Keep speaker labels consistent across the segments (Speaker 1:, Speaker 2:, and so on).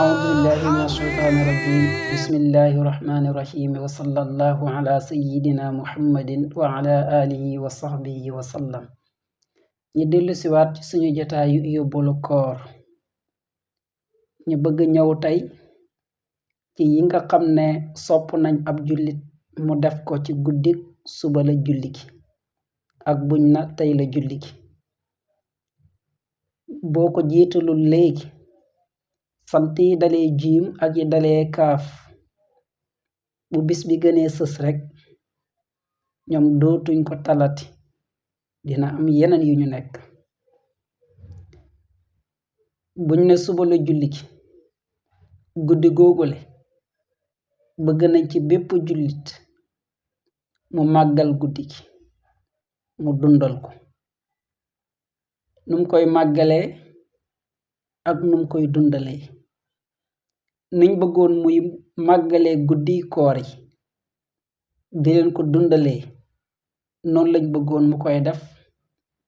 Speaker 1: أعوذ بالله من الشيطان الرجيم بسم الله الرحمن الرحيم وصلى الله على سيدنا محمد وعلى آله وصحبه وسلم ñi dellu siwaat ci suñu jotaayu yóbbalu koor ñu bëgg ñëw tey ci yi nga xam ne sopp nañ ab jullit mu def ko ci guddik suba la julli gi ak buñ na tey la julli gi boo ko jiitalul léegi sant yi dalee jiim ak yi dalee kaaf bu bis bi gënee sës rekk ñoom dootuñ ko talati dina am yeneen yu ñu nekk buñ ne suba la julli gi guddi googule bëgg nañ ci bépp jullit mu màggal guddi gi mu dundal ko num koy màggalee ak num koy dundalee niñ bëggoon muy màggalee guddi koor yi di leen ko dundalee noonu lañ bëggoon mu koy def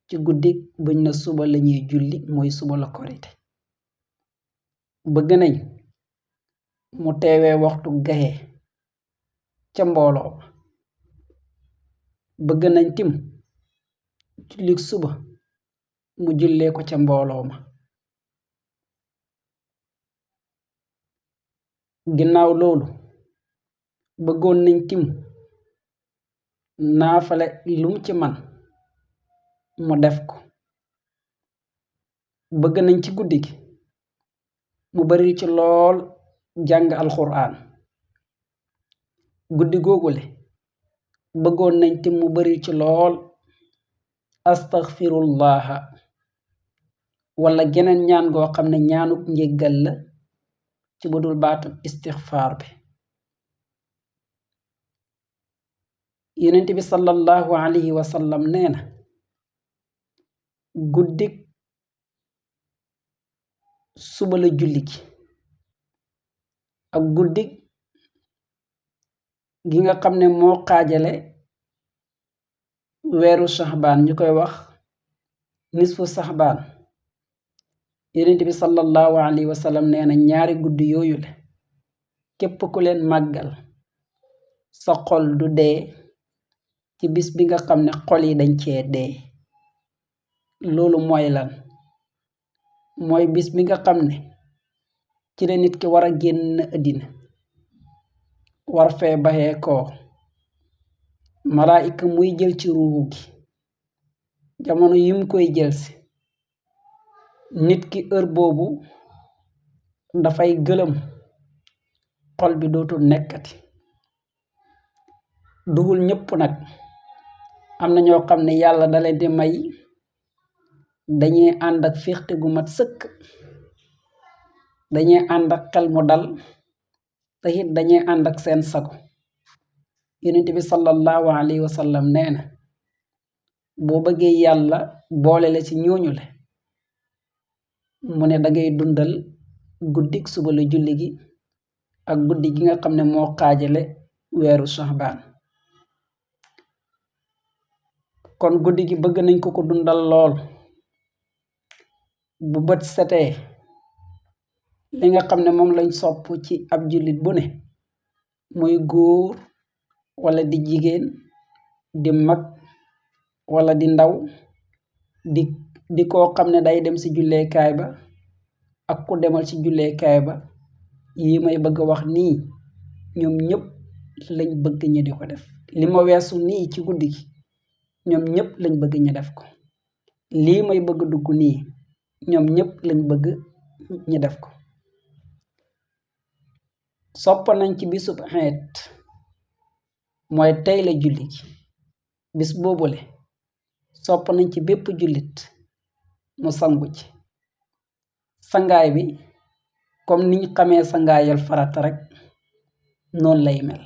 Speaker 1: ci guddi buñ na suba lañuy julli mooy suba la korite bëgg nañ mu teewee waxtu gaye ca mbooloo ma bëgg nañ tim jullik suba mu jullee ko ca mbooloo ma ginnaaw loolu bëggoon nañ tim naafale lum ci man mu def ko bëgg nañ ci guddi gi mu bari ci lool jàng alxuraan guddi googule bëggoon nañ tim mu bari ci lool astaghfirullaha wala geneen ñaan goo xam ne ñaanuk njéggal la ci budul baatum istixfaar bi yonent bi sallallahu alayhi wa sallam nee na guddik suba la julli gi ak guddik gi nga xam ne moo xaajale weeru saxbaan ñu koy wax nisfu saxbaan yonent bi sallallahu alayhi wa sallam nee na ñaari guddi yooyu la képp ku leen màggal sa xol du dee ci bis bi nga xam ne xol yi dañ cee dee loolu mooy lan mooy bis bi nga xam ne ci la nit ki war a génn àddina war fee baxee koo malaayika muy jël ci ruuhu gi jamono yim koy jël si nit ki heure boobu dafay gëlëm xol bi dootul nekkati dugul ñépp nag am na ñoo xam ne yàlla da leen di may dañuy ànd ak féexte gu mat sëkk dañuy ànd ak xel mu dal te it dañuy ànd ak seen sago yonent bi sallallahu alayhi wa sallam nee na boo bëggee yàlla boole la ci ñooñu le mu ne dangay dundal guddik suba la julli gi ak guddi gi nga xam ne moo xaajale weeru saxbaan kon guddi gi bëgg nañ ko dundal lool bu bët setee li nga xam ne moom lañ sopp ci ab jullit bu ne muy góor wala di jigéen di mag wala di ndaw di koo xam ne day dem ci julleekaay ba ak ku demal ci julleekaay ba yi may bëgg a wax nii ñoom ñëpp lañ bëgg ñi di ko def li ma weesu nii ci guddi gi ñoom ñëpp lañ bëgg ñi def ko lii may bëgg dugg nii ñoom ñëpp lañ bëgg ñi def ko sopp nañ ci bisub xeet mooy tey la julli gi bis boobule sopp nañ ci bépp jullit mu sangu ci sangaay bi comme niñ xamee sangaayal farata rek noonu lay mel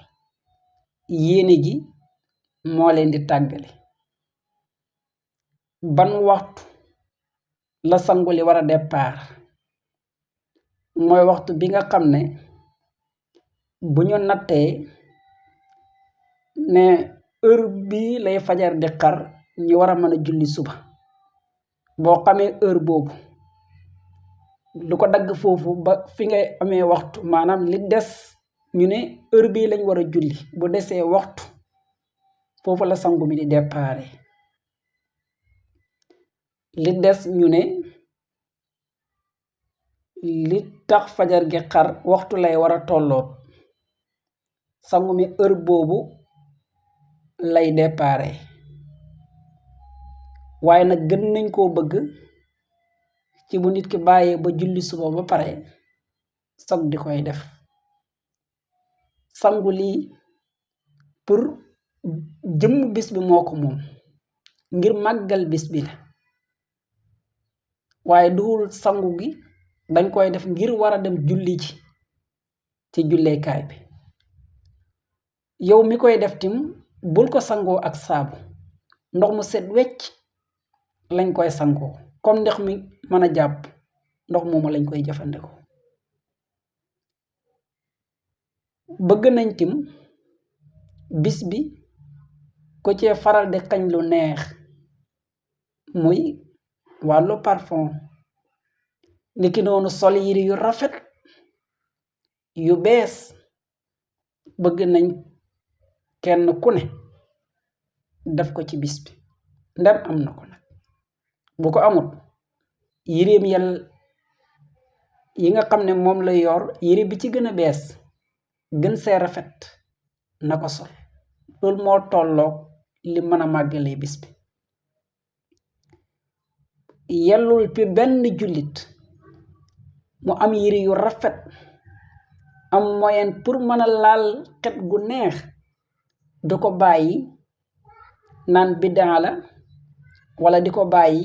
Speaker 1: yéene ji moo leen di tàggale ban waxtu la sangu li war a départ mooy waxtu bi nga xam ne bu ñu nattee ne heure bii lay fajar di xar ñu war a mën a julli suba boo xamee heure boobu lu ko dagg foofu ba fi ngay amee waxtu maanaam li des ñu ne heure bii lañ war a julli bu desee waxtu foofu la sangu mi di déparé li des ñu ne li tax fajar gi xar waxtu lay war a tolloot sangu mi heure boobu lay déparé waaye nag gën nañ koo bëgg ci bu nit ki bàyyee ba julli suba ba pare sog di koy def sangu lii pour jëmm bis bi moo ko moom ngir màggal bis bi la waaye duhul sangu gi dañ koy def ngir war a dem julli ji ci julleekaay bi yow mi koy def tim bul ko sangoo ak saabu ndox mu set wecc lañ koy sangoo comme ndox mi mën a jàpp ndox moomu lañ koy jëfandikoo bëgg nañ tim bis bi ko cee faral di xañ lu neex muy wàllu parfum niki noonu sol yiri yu rafet yu bees bëgg nañ kenn ku ne def ko ci bis bi ndem am na ko nag bu ko amut yireem yi nga xam ne moom la yor yére bi ci gën a bees gën see rafet na ko sol loolu moo tolloog li mën a màggalee bis bi yellul fi benn jullit mu am yére yu rafet am moyen pour mën a laal xet gu neex di ko bàyyi naan biddaa la wala di ko bàyyi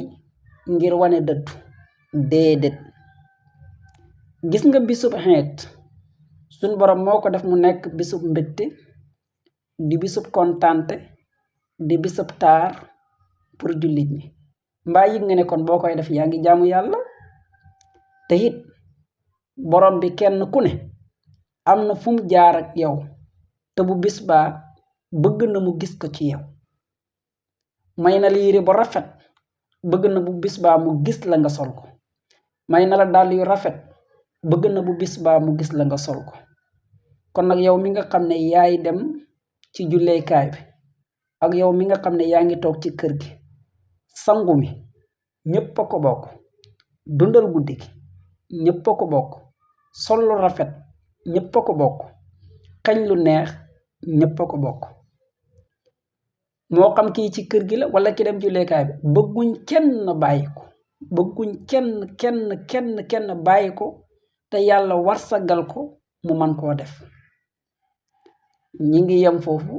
Speaker 1: ngir wane dëddu déedéet gis nga bisub xeet suñ borom moo ko def mu nekk bisub mbégte di bisub kontante di bisub taar pour jullit ñi mbaa yëg nga ne kon boo koy def yaa ngi jaamu yàlla te it borom bi kenn ku ne am na fu mu jaar ak yow te bu bis baa bëgg na mu gis ko ci yow may na la yére bu rafet bëgg na bu bis baa mu gis la nga sol ko may na la dàll yu rafet bëgg na bu bis baa mu gis la nga sol ko kon nag yow mi nga xam ne yaay dem ci julleekaay bi ak yow mi nga xam ne yaa ngi toog ci kër gi sangu mi ñépp a ko bokk dundal guddi gi ñépp a ko bokk sol lu rafet ñépp a ko bokk xañ lu neex ñépp a ko bokk moo xam kii ci kër gi la wala ki dem julleekaay bi bëgguñ kenn bàyyi ko bëgguñ kenn bàyyi ko te yàlla warsagal ko mu man koo def ñi ngi yem foofu